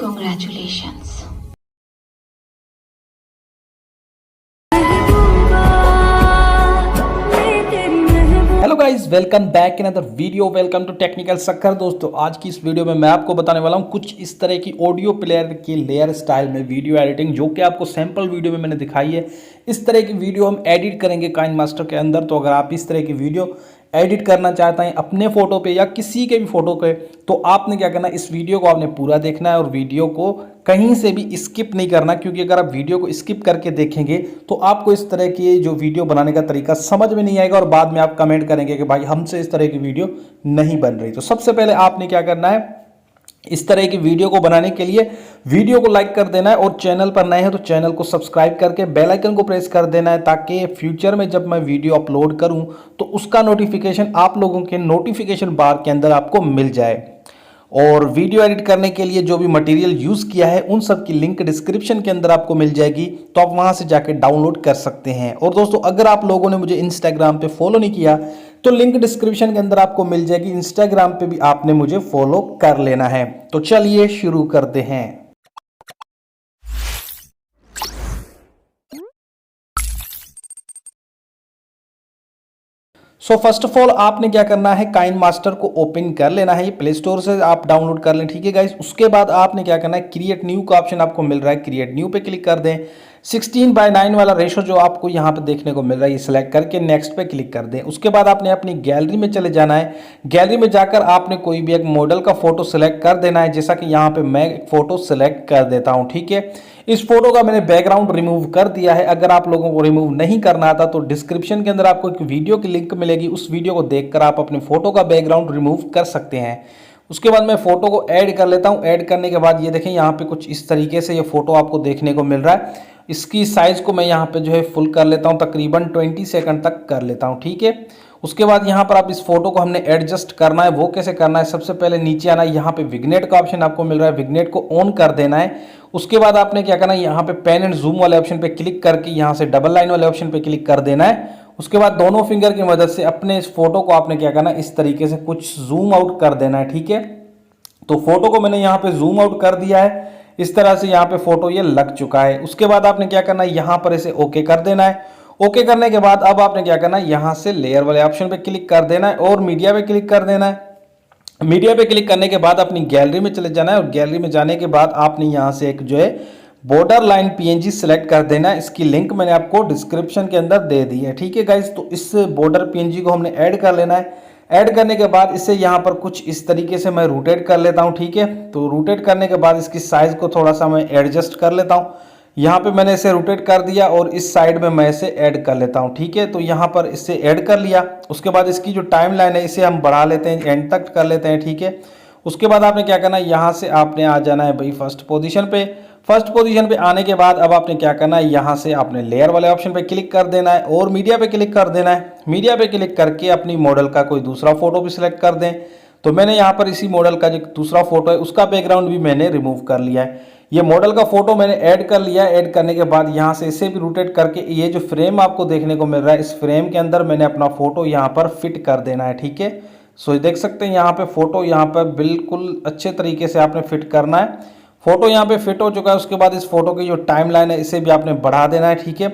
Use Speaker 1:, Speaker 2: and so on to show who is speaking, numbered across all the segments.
Speaker 1: Congratulations.
Speaker 2: Hello guys, welcome back in other video. Welcome to technical Sakkar. दोस्तों, आज की इस वीडियो में मैं आपको बताने वाला हूं कुछ इस तरह की ऑडियो प्लेयर की लेयर स्टाइल में वीडियो एडिटिंग, जो कि आपको सैंपल वीडियो में मैंने दिखाई है। इस तरह की वीडियो हम एडिट करेंगे काइनमास्टर के अंदर। तो अगर आप इस तरह की वीडियो एडिट करना चाहते हैं अपने फोटो पे या किसी के भी फोटो पे, तो आपने क्या करना है, इस वीडियो को आपने पूरा देखना है और वीडियो को कहीं से भी स्किप नहीं करना। क्योंकि अगर आप वीडियो को स्किप करके देखेंगे तो आपको इस तरह की जो वीडियो बनाने का तरीका समझ में नहीं आएगा और बाद में आप कमेंट करेंगे कि भाई हमसे इस तरह की वीडियो नहीं बन रही। तो सबसे पहले आपने क्या करना है, इस तरह की वीडियो को बनाने के लिए वीडियो को लाइक कर देना है और चैनल पर नए हैं तो चैनल को सब्सक्राइब करके बेल आइकन को प्रेस कर देना है, ताकि फ्यूचर में जब मैं वीडियो अपलोड करूं तो उसका नोटिफिकेशन आप लोगों के नोटिफिकेशन बार के अंदर आपको मिल जाए। और वीडियो एडिट करने के लिए जो भी मटेरियल यूज़ किया है उन सब की लिंक डिस्क्रिप्शन के अंदर आपको मिल जाएगी, तो आप वहां से जाके डाउनलोड कर सकते हैं। और दोस्तों, अगर आप लोगों ने मुझे इंस्टाग्राम पे फॉलो नहीं किया तो लिंक डिस्क्रिप्शन के अंदर आपको मिल जाएगी, इंस्टाग्राम पे भी आपने मुझे फॉलो कर लेना है। तो चलिए शुरू करते हैं। सो फर्स्ट ऑफ ऑल आपने क्या करना है, काइनमास्टर को ओपन कर लेना है। ये प्ले स्टोर से आप डाउनलोड कर लें, ठीक है गाइस। उसके बाद आपने क्या करना है, क्रिएट न्यू का ऑप्शन आपको मिल रहा है, क्रिएट न्यू पे क्लिक कर दें। 16:9 वाला रेशो जो आपको यहाँ पे देखने को मिल रहा है, ये सिलेक्ट करके नेक्स्ट पे क्लिक कर दें। उसके बाद आपने अपनी गैलरी में चले जाना है। गैलरी में जाकर आपने कोई भी एक मॉडल का फोटो सिलेक्ट कर देना है। जैसा कि यहाँ पे मैं एक फोटो सिलेक्ट कर देता हूँ, ठीक है। इस फोटो का मैंने बैकग्राउंड रिमूव कर दिया है। अगर आप लोगों को रिमूव नहीं करना आता तो डिस्क्रिप्शन के अंदर आपको एक वीडियो की लिंक मिलेगी, उस वीडियो को देखकर आप अपने फोटो का बैकग्राउंड रिमूव कर सकते हैं। उसके बाद मैं फोटो को ऐड कर लेता हूं। ऐड करने के बाद ये देखें, यहाँ पे कुछ इस तरीके से ये फोटो आपको देखने को मिल रहा है। इसकी साइज को मैं यहाँ पे जो है फुल कर लेता हूँ, तकरीबन 20 सेकंड तक कर लेता हूँ, ठीक है। उसके बाद यहाँ पर आप इस फोटो को हमने एडजस्ट करना है। वो कैसे करना है, सबसे पहले नीचे आना है, यहाँ पे विग्नेट का ऑप्शन आपको मिल रहा है, विग्नेट को ऑन कर देना है। उसके बाद आपने क्या करना है, यहाँ पे पेन एंड जूम वाले ऑप्शन पे क्लिक करके यहाँ से डबल लाइन वाले ऑप्शन पे क्लिक कर देना है। उसके बाद दोनों फिंगर की मदद से अपने इस फोटो को आपने क्या करना है, इस तरीके से कुछ जूम आउट कर देना है, ठीक है। तो फोटो को मैंने यहाँ पे जूम आउट कर दिया है। इस तरह से यहाँ पे फोटो ये लग चुका है। उसके बाद आपने क्या करना है, यहाँ पर इसे ओके कर देना है। ओके करने के बाद अब आपने क्या करना है, यहाँ से लेयर वाले ऑप्शन पे क्लिक कर देना है और मीडिया पे क्लिक कर देना है। मीडिया पे क्लिक करने के बाद अपनी गैलरी में चले जाना है और गैलरी में जाने के बाद आपने यहाँ से एक जो है बॉर्डर लाइन पीएनजी सिलेक्ट कर देना है। इसकी लिंक मैंने आपको डिस्क्रिप्शन के अंदर दे दी है, ठीक है गाइस। तो इस बॉर्डर पीएनजी को हमने ऐड कर लेना है। ऐड करने के बाद इसे यहाँ पर कुछ इस तरीके से मैं रोटेट कर लेता हूँ, ठीक है। तो रोटेट करने के बाद इसकी साइज को थोड़ा सा मैं एडजस्ट कर लेता हूँ। यहाँ पे मैंने इसे रोटेट कर दिया और इस साइड में मैं इसे ऐड कर लेता हूँ, ठीक है। तो यहाँ पर इसे ऐड कर लिया। उसके बाद इसकी जो टाइम लाइन है इसे हम बढ़ा लेते हैं, एंड तक कर लेते हैं, ठीक है। उसके बाद आपने क्या करना है, यहाँ से आपने आ जाना है भाई फर्स्ट पोजीशन पे। फर्स्ट पोजीशन पे आने के बाद अब आपने क्या करना है, यहाँ से आपने लेयर वाले ऑप्शन पे क्लिक कर देना है और मीडिया पे क्लिक कर देना है। मीडिया पे क्लिक करके अपनी मॉडल का कोई दूसरा फोटो भी सिलेक्ट कर दें। तो मैंने यहाँ पर इसी मॉडल का जो दूसरा फोटो है उसका बैकग्राउंड भी मैंने रिमूव कर लिया है। ये मॉडल का फोटो मैंने ऐड कर लिया है। ऐड करने के बाद यहाँ से इसे भी रोटेट करके ये जो फ्रेम आपको देखने को मिल रहा है, इस फ्रेम के अंदर मैंने अपना फोटो यहाँ पर फिट कर देना है, ठीक है। सो देख सकते हैं यहाँ पे फोटो यहाँ पर बिल्कुल अच्छे तरीके से आपने फिट करना है। फोटो यहाँ पे फिट हो चुका है। उसके बाद इस फोटो की जो टाइम लाइन है इसे भी आपने बढ़ा देना है, ठीक है।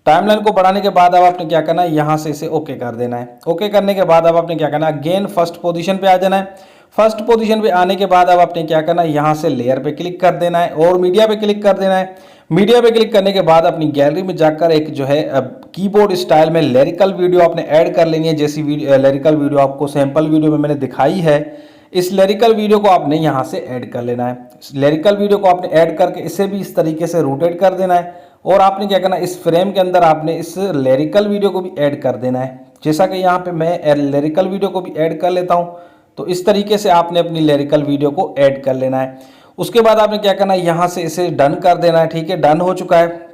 Speaker 2: टाइमलाइन को बढ़ाने के बाद अब आपने क्या करना है, यहाँ से इसे ओके कर देना है। ओके करने के बाद अब आपने क्या करना है, अगेन फर्स्ट पोजीशन पे आ जाना है। फर्स्ट पोजीशन पे आने के बाद अब आपने क्या करना है, यहाँ से लेयर पे क्लिक कर देना है और मीडिया पे क्लिक कर देना है। मीडिया पे क्लिक करने के बाद अपनी गैलरी में जाकर एक जो है कीबोर्ड स्टाइल में लिरिकल वीडियो आपने ऐड कर लेनी है। जैसी लिरिकल वीडियो आपको सैंपल वीडियो में मैंने दिखाई है, इस लिरिकल वीडियो को आपने यहाँ से ऐड कर लेना है। लिरिकल वीडियो को आपने ऐड करके इसे भी इस तरीके से रोटेट कर देना है और आपने क्या करना है, इस फ्रेम के अंदर आपने इस लिरिकल वीडियो को भी ऐड कर देना है। जैसा कि यहाँ पे मैं लिरिकल वीडियो को भी ऐड कर लेता हूँ। तो इस तरीके से आपने अपनी लिरिकल वीडियो को ऐड कर लेना है। उसके बाद आपने क्या करना है, यहाँ से इसे डन कर देना है, ठीक है। डन हो चुका है।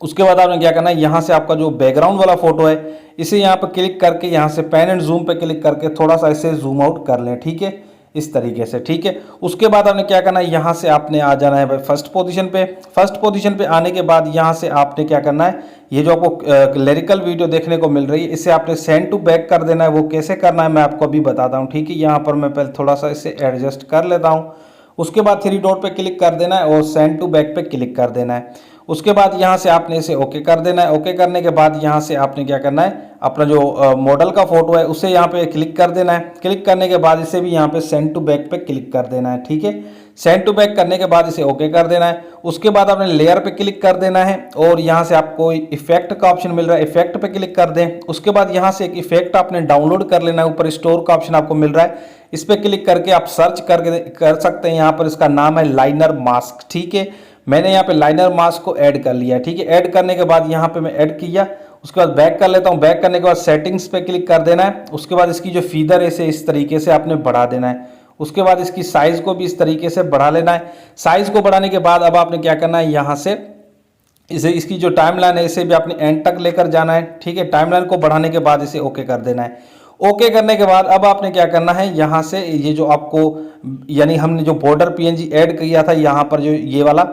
Speaker 2: उसके बाद आपने क्या करना है, यहाँ से आपका जो बैकग्राउंड वाला फोटो है इसे यहाँ पर क्लिक करके यहाँ से पेन एंड जूम पे क्लिक करके थोड़ा सा इसे जूम आउट कर लें, ठीक है, इस तरीके से, ठीक है। उसके बाद आपने क्या करना है, यहाँ से आपने आ जाना है भाई फर्स्ट पोजीशन पे। फर्स्ट पोजीशन पे आने के बाद यहाँ से आपने क्या करना है, ये जो आपको लिरिकल वीडियो देखने को मिल रही है इसे आपने सेंड टू बैक कर देना है। वो कैसे करना है मैं आपको अभी बताता हूँ, ठीक है। यहाँ पर मैं पहले थोड़ा सा इसे एडजस्ट कर लेता हूँ। उसके बाद थ्री डॉट पे क्लिक कर देना है और सेंड टू बैक पे क्लिक कर देना है। उसके बाद यहाँ से आपने इसे ओके कर देना है। ओके करने के बाद यहाँ से आपने क्या करना है, अपना जो मॉडल का फोटो है उसे यहाँ पे क्लिक कर देना है। क्लिक करने के बाद इसे भी यहाँ पे सेंड टू बैक पे क्लिक कर देना है, ठीक है। सेंड टू बैक करने के बाद इसे ओके कर देना है। उसके बाद आपने लेयर पे क्लिक कर देना है और यहाँ से आपको इफेक्ट का ऑप्शन मिल रहा है, इफेक्ट पे क्लिक कर दें। उसके बाद यहाँ से एक इफेक्ट आपने डाउनलोड कर लेना है, ऊपर स्टोर का ऑप्शन आपको मिल रहा है, इस पे क्लिक करके आप सर्च करके कर सकते हैं। यहाँ पर इसका नाम है लाइनर मास्क, ठीक है। मैंने यहाँ पे लाइनर मास्क को ऐड कर लिया, ठीक है। ऐड करने के बाद यहाँ पे मैं ऐड किया, उसके बाद बैक कर लेता हूँ। बैक करने के बाद सेटिंग्स पे क्लिक कर देना है। उसके बाद इसकी जो फीदर है इसे इस तरीके से आपने बढ़ा देना है। उसके बाद इसकी साइज को भी इस तरीके से बढ़ा लेना है। साइज को बढ़ाने के बाद अब आपने क्या करना है, यहाँ से इसे इसकी जो टाइमलाइन है इसे भी आपने एंड तक लेकर जाना है, ठीक है। टाइमलाइन को बढ़ाने के बाद इसे ओके कर देना है। ओके करने के बाद अब आपने क्या करना है, यहाँ से ये जो आपको यानी हमने जो बॉर्डर पीएनजी ऐड किया था यहाँ पर जो ये वाला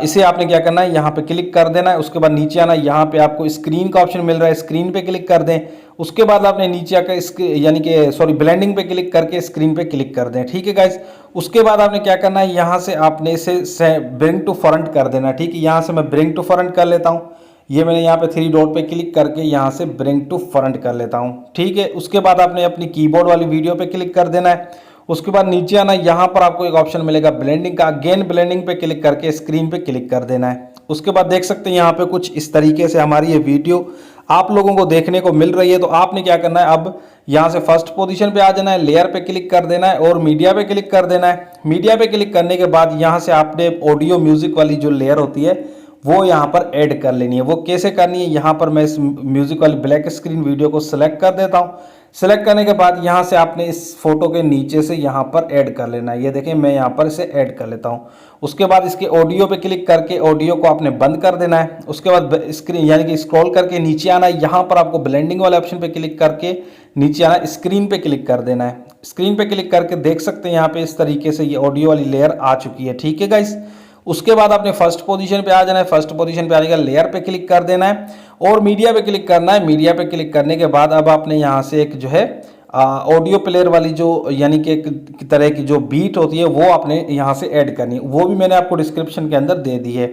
Speaker 2: इसे आपने क्या करना है, यहाँ पे क्लिक कर देना है। उसके बाद नीचे आना, यहाँ पे आपको स्क्रीन का ऑप्शन मिल रहा है, स्क्रीन पे क्लिक कर दें। उसके बाद आपने नीचे आकर यानी कि सॉरी ब्लेंडिंग पे क्लिक करके स्क्रीन पे क्लिक कर दें, ठीक है गाइस। उसके बाद आपने क्या करना है, यहाँ से आपने इसे ब्रिंग टू फ्रंट कर देना, ठीक है। यहाँ से मैं ब्रिंग टू फ्रंट कर लेता हूँ। ये मैंने यहाँ पे थ्री डॉट पे क्लिक करके यहाँ से ब्रिंग टू फ्रंट कर लेता हूँ, ठीक है। उसके बाद आपने अपनी कीबोर्ड वाली वीडियो पे क्लिक कर देना है। उसके बाद नीचे आना, यहाँ पर आपको एक ऑप्शन मिलेगा ब्लेंडिंग का, अगेन ब्लेंडिंग पे क्लिक करके स्क्रीन पे क्लिक कर देना है। उसके बाद देख सकते हैं यहाँ पे कुछ इस तरीके से हमारी ये वीडियो आप लोगों को देखने को मिल रही है। तो आपने क्या करना है, अब यहाँ से फर्स्ट पोजीशन पे आ जाना है, लेयर पे क्लिक कर देना है और मीडिया पे क्लिक कर देना है। मीडिया पे क्लिक करने के बाद यहाँ से आपने ऑडियो म्यूजिक वाली जो लेयर होती है वो यहाँ पर ऐड कर लेनी है। वो कैसे करनी है, यहाँ पर मैं इस म्यूजिक वाली ब्लैक स्क्रीन वीडियो को सिलेक्ट कर देता हूँ। सिलेक्ट करने के बाद यहाँ से आपने इस फोटो के नीचे से यहाँ पर ऐड कर लेना है। ये देखें मैं यहाँ पर इसे ऐड कर लेता हूँ। उसके बाद इसके ऑडियो पे क्लिक करके ऑडियो को आपने बंद कर देना है। उसके बाद स्क्रीन यानी कि स्क्रॉल करके नीचे आना है, यहाँ पर आपको ब्लेंडिंग वाले ऑप्शन पे क्लिक करके नीचे आना, स्क्रीन पे क्लिक कर देना है। स्क्रीन पे क्लिक करके देख सकते हैं यहाँ पे इस तरीके से ये ऑडियो वाली लेयर आ चुकी है, ठीक है गाइस। उसके बाद आपने फर्स्ट पोजीशन पे आ जाना है। फर्स्ट पोजीशन पे आने का लेयर पे क्लिक कर देना है और मीडिया पे क्लिक करना है। मीडिया पे क्लिक करने के बाद अब आपने यहाँ से एक जो है ऑडियो प्लेयर वाली जो यानी कि एक तरह की जो बीट होती है वो आपने यहाँ से ऐड करनी है। वो भी मैंने आपको डिस्क्रिप्शन के अंदर दे दी है।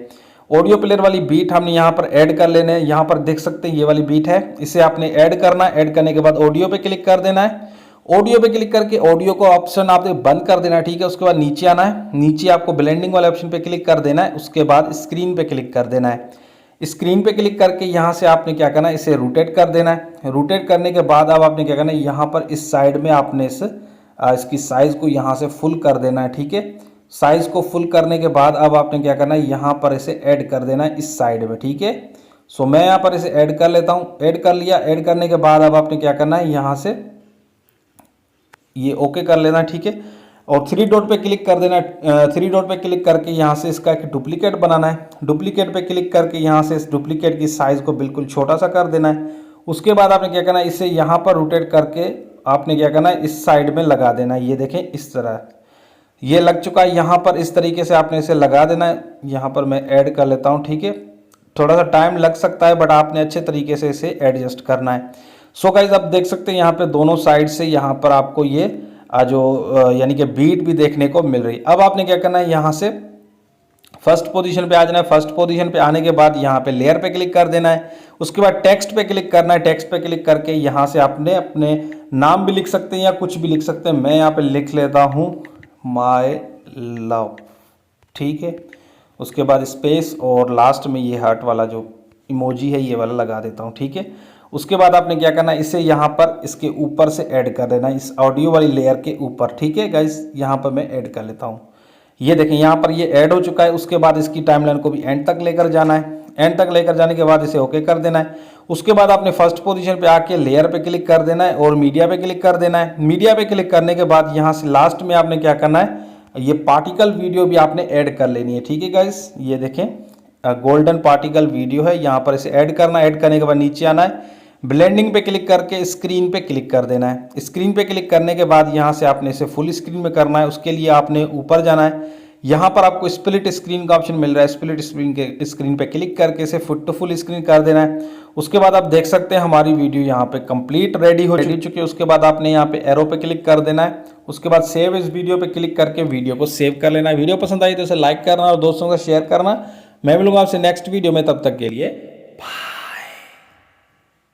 Speaker 2: ऑडियो प्लेयर वाली बीट हमने यहाँ पर ऐड कर लेने हैं। यहाँ पर देख सकते हैं ये वाली बीट है, इसे आपने ऐड करना है। ऐड करने के बाद ऑडियो पे क्लिक कर देना है। ऑडियो पे क्लिक करके ऑडियो को ऑप्शन आपने बंद कर देना है, ठीक है। उसके बाद नीचे आना है, नीचे आपको ब्लेंडिंग वाले ऑप्शन पे क्लिक कर देना है। उसके बाद स्क्रीन पे क्लिक कर देना है। स्क्रीन पे क्लिक करके यहाँ से आपने क्या करना है, इसे रोटेट कर देना है। रोटेट करने के बाद अब आपने क्या करना है, यहाँ पर इस साइड में आपने इसकी साइज को यहाँ से फुल कर देना है, ठीक है। साइज को फुल करने के बाद अब आपने क्या करना है, यहाँ पर इसे ऐड कर देना है इस साइड में, ठीक है। सो मैं यहाँ पर इसे ऐड कर लेता हूँ। ऐड कर लिया। ऐड करने के बाद अब आपने क्या करना है, यहाँ से ये ओके कर लेना, ठीक है। और थ्री डॉट पे क्लिक कर देना है। थ्री डॉट पे क्लिक करके यहाँ से इसका एक डुप्लीकेट बनाना है। डुप्लीकेट पे क्लिक करके यहाँ से इस डुप्लीकेट की साइज़ को बिल्कुल छोटा सा कर देना है। उसके बाद आपने क्या करना है, इसे यहाँ पर रोटेट करके आपने क्या करना है, इस साइड में लगा देना है। ये देखें इस तरह ये लग चुका है। यहाँ पर इस तरीके से आपने इसे लगा देना है। यहाँ पर मैं ऐड कर लेता हूँ, ठीक है। थोड़ा सा टाइम लग सकता है बट आपने अच्छे तरीके से इसे एडजस्ट करना है। सो गाइज आप देख सकते हैं यहाँ पे दोनों साइड से यहाँ पर आपको ये जो यानी कि बीट भी देखने को मिल रही। अब आपने क्या करना है, यहाँ से फर्स्ट पोजीशन पे आ जाना है। फर्स्ट पोजीशन पे आने के बाद यहाँ पे लेयर पे क्लिक कर देना है। उसके बाद टेक्स्ट पे क्लिक करना है। टेक्स्ट पे क्लिक करके यहाँ से आपने अपने नाम भी लिख सकते हैं या कुछ भी लिख सकते हैं। मैं यहाँ पे लिख लेता हूँ माई लव, ठीक है। उसके बाद स्पेस और लास्ट में ये हार्ट वाला जो इमोजी है ये वाला लगा देता हूँ, ठीक है। उसके बाद आपने क्या करना है, इसे यहाँ पर इसके ऊपर से ऐड कर देना है, इस ऑडियो वाली लेयर के ऊपर, ठीक है गाइस। यहाँ पर मैं ऐड कर लेता हूँ। ये देखें यहाँ पर ये ऐड हो चुका है। उसके बाद इसकी टाइमलाइन को भी एंड तक लेकर जाना है। एंड तक लेकर जाने के बाद इसे ओके कर देना है। उसके बाद आपने फर्स्ट पोजीशन पे आके लेयर पे क्लिक कर देना है और मीडिया पे क्लिक कर देना है। मीडिया पे क्लिक करने के बाद यहाँ से लास्ट में आपने क्या करना है, ये पार्टिकल वीडियो भी आपने ऐड कर लेनी है, ठीक है गाइस। ये देखें गोल्डन पार्टिकल वीडियो है, यहाँ पर इसे ऐड करना है। ऐड करने के बाद नीचे आना है, ब्लेंडिंग पे क्लिक करके स्क्रीन पे क्लिक कर देना है। स्क्रीन पे क्लिक करने के बाद यहाँ से आपने इसे फुल स्क्रीन में करना है। उसके लिए आपने ऊपर जाना है, यहाँ पर आपको स्प्लिट स्क्रीन का ऑप्शन मिल रहा है, स्प्लिट स्क्रीन पे क्लिक करके इसे फुट टू फुल स्क्रीन कर देना है। उसके बाद आप देख सकते हैं हमारी वीडियो यहाँ पे कंप्लीट रेडी हो चुकी है। उसके बाद आपने यहाँ पे एरो पे क्लिक कर देना है। उसके बाद सेव इस वीडियो पे क्लिक करके वीडियो को सेव कर लेना है। वीडियो पसंद आई तो इसे लाइक करना और दोस्तों का शेयर करना। मैं मिलूंगा आपसे नेक्स्ट वीडियो में, तब तक के लिए